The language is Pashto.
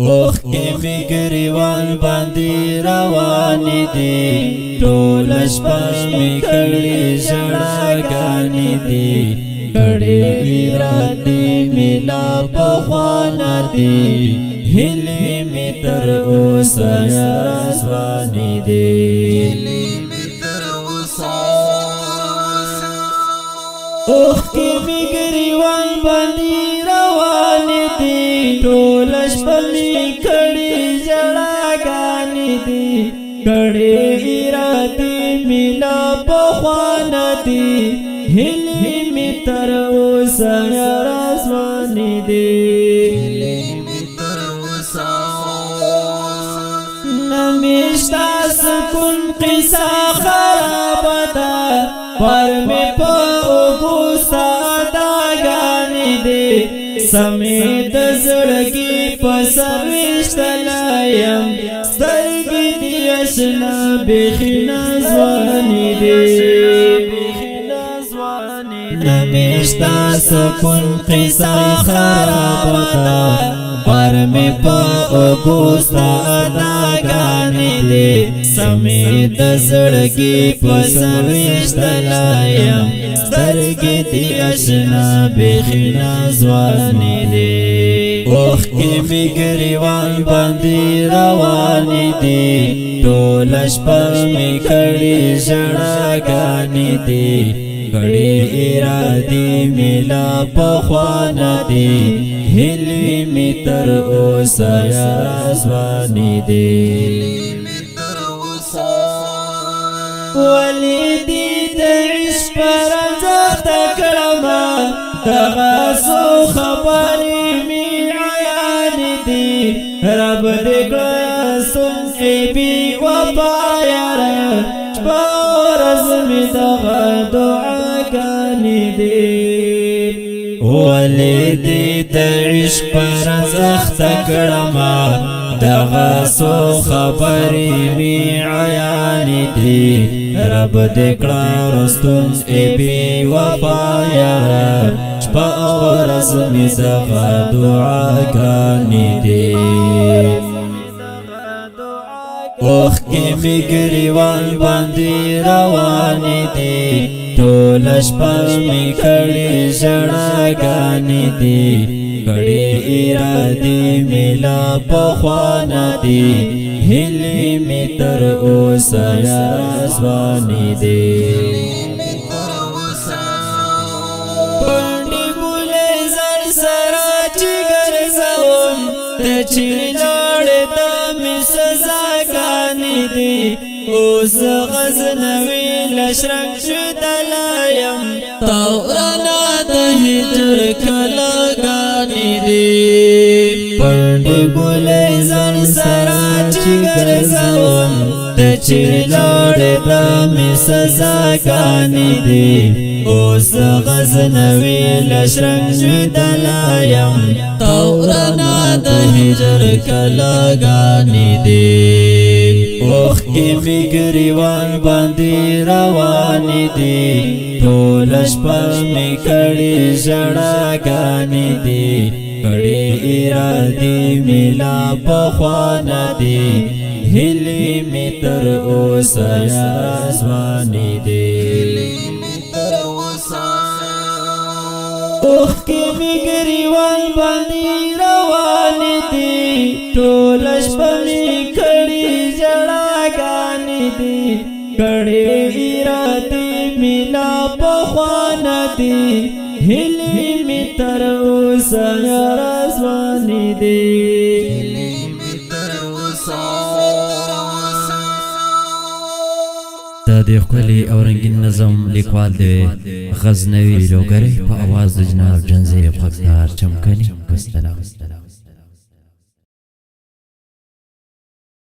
اوخ کې می ګریوان باندې روان دي ټول شپه می کړي ژړاګانې دي کړي ارادې می لا په خوانه دي هلې می تر اوسه رضوانې دي اوخ کې می ګریوان باندې روان دي ټول شپه می کړي ژړاګانې دي کړي ارادې می لا په خوانه دي هلې می تر اوسه رضوانې دي نمیشتا سکون قصه خرابه ده پر می په اوګوستا داګانې دي سمې د زړګي په سرويشتلایم سترګې دي اشنا بیخي نازوانې دي نمیشتا سکون قصه خرابه ده پر می په اوګوستا داګانې دي سمې د زړګي په سرويشتلایم سترګې دي اشنا بیخي نازوانې دي اوخ کې می ګریوان باندې روان دي ټول شپه می کړي ژړاګانې دي کړي ارادې می لا په خوانه دي هلې می تر اوسه رضوانې دي ولی دی د عشق پر ارزښت کړمه دغه څو خبرې مې عیان دي رب دې کړه ستونزې بې وفا یاره شپه ورځ مې دغه دعاګانې دي ولی دی د عشق پر ارزښت کړمه دغه څو خبرې مې عیان دي رب دې کړه ستونزې بې وفا یاره شپه ورځ مې دغه دعاګانې دي اوخ کې می ګریوان باندې روان دي ټول شپه می کړي ژړاګانې دي کړي ارادې می لا په خوانه دي هلې می تر اوسه رضوانې دي پنډې ګلې زر سره چې ګرځوم ته چې لاړې ته مې سزاګانې دي اوس غزنوي له شرنګ شدلی یم تورنا د هجر کلاګانې دي پنډې ګلې زر سره چې ګرځوم ته چې لاړې ته مې سزاګانې دي اوس غزنوي له شرنګ شدلی یم تورنا د هجر کلاګانې دي اوخ کې می ګریوان باندې روان دي ټول شپه می کړي ژړاګانې دي کړي ارادې می لا په خوانه دي هلې می تر اوسه رضوانې دي اوخ کې می ګریوان باندې روان دي ټول شپه می کړي ژړاګانې دي کړي ارادې می لا په خوانه دي هلې می تر اوسه رضوانې دي د دې ښکلي او رنګین نظم لیکوال دی غزنوي لوګری په اواز د جناب جنزیر خاکسار چمکني. والسلام.